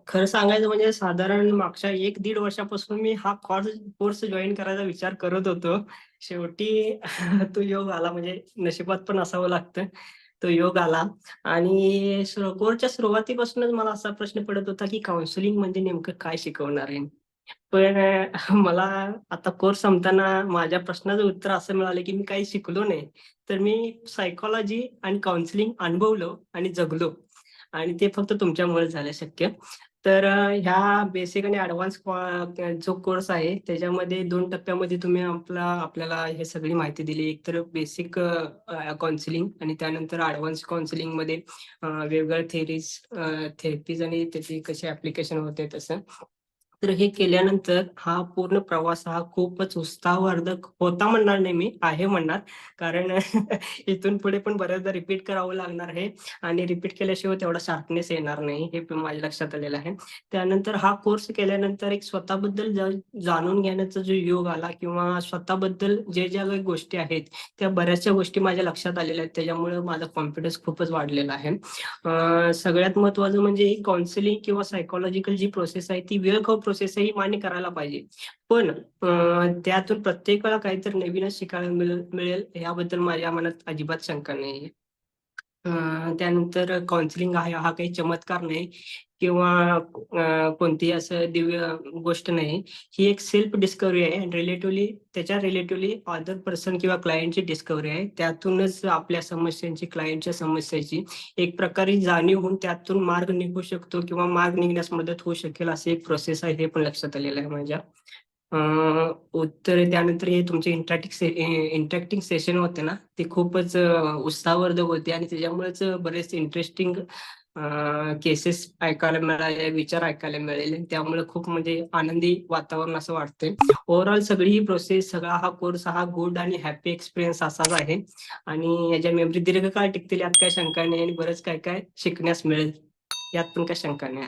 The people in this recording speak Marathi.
खरं सांगायचं म्हणजे साधारण मागच्या 1-1.5 वर्षापासून मी हा कोर्स जॉइन करायचा विचार करत होतो. शेवटी तो योग आला म्हणजे नशिबात पण असावं लागतं. तो योग आला आणि कोर्सच्या सुरुवातीपासूनच मला असा प्रश्न पडत होता, की काउन्सिलिंग म्हणजे नेमकं काय शिकवणार आहे? पण मला आता कोर्स संपताना माझ्या प्रश्नाचं उत्तर असं मिळालं, की मी काही शिकलो नाही. तर मी सायकॉलॉजी आणि काउन्सिलिंग अनुभवलं आणि जगलो आणि ते फक्त तुमच्यामुळे झालं शक्य. तर ह्या बेसिक आणि ॲडव्हान्स जो कोर्स आहे त्याच्यामध्ये 2 टप्प्यामध्ये तुम्ही आपल्याला हे सगळी माहिती दिली. एक तर बेसिक काउन्सिलिंग आणि त्यानंतर ॲडव्हान्स काउन्सिलिंगमध्ये वेगवेगळ्या थेरपीज आणि त्याची कशी ॲप्लिकेशन होते तसं. तर हे केल्यानंतर हा पूर्ण प्रवास हा खूपच उत्साहवर्धक होता म्हणणार नाही मी, आहे म्हणणार. कारण इथून पुढे पण बऱ्याचदा रिपीट करावं लागणार आहे आणि रिपीट केल्याशिवाय तेवढा शार्पनेस येणार नाही, हे पण माझ्या लक्षात आलेलं आहे. त्यानंतर हा कोर्स केल्यानंतर एक स्वतःबद्दल जाणून घेण्याचा जो योग आला किंवा स्वतःबद्दल ज्या काही गोष्टी आहेत, त्या बऱ्याचशा गोष्टी माझ्या लक्षात आलेल्या आहेत. त्याच्यामुळे माझा कॉन्फिडन्स खूपच वाढलेला आहे. सगळ्यात महत्त्वाचं म्हणजे काउन्सिलिंग किंवा सायकॉलॉजिकल जी प्रोसेस आहे, ती वेळखाऊ प्रोसेस आहे, ही मान्य करायला पाहिजे. पण त्यातून प्रत्येक वेळा काहीतरी नवीनच शिकायला मिळेल याबद्दल माझ्या मनात अजिबात शंका नाहीये. त्यानंतर काउन्सिलिंग आहे हा काही चमत्कार नाही किंवा कोणतीही असं दिव्य गोष्ट नाही. ही एक सेल्फ डिस्कव्हरी आहे आणि रिलेटिव्हली अदर पर्सन किंवा क्लायंटची डिस्कव्हरी आहे. त्यातूनच आपल्या समस्यांची, क्लायंटच्या समस्याची एक प्रकारे जाणीव होऊन त्यातून मार्ग निघू शकतो किंवा मार्ग निघण्यास मदत होऊ शकेल अशी एक प्रोसेस आहे, हे पण लक्षात आलेलं आहे माझ्या. अ, उत्तर त्यानंतर हे तुमचे इंटरॅक्टिंग सेशन होते ना, ते खूपच उत्साहवर्धक होते आणि त्याच्यामुळेच बरेच इंटरेस्टिंग केसेस ऐकायला मिळाले, विचार ऐकायला मिळाले. त्यामुळे खूप म्हणजे आनंदी वातावरण असं वाटतंय. ओव्हरऑल सगळी ही प्रोसेस, सगळा हा कोर्स हा गुड आणि हॅपी एक्सपिरियन्स असाच आहे आणि याच्या मेमरी दीर्घकाळ टिकतील यात काही शंका नाही आणि बरंच काय-काय शिकण्यास मिळेल, यात पण काही शंका नाही.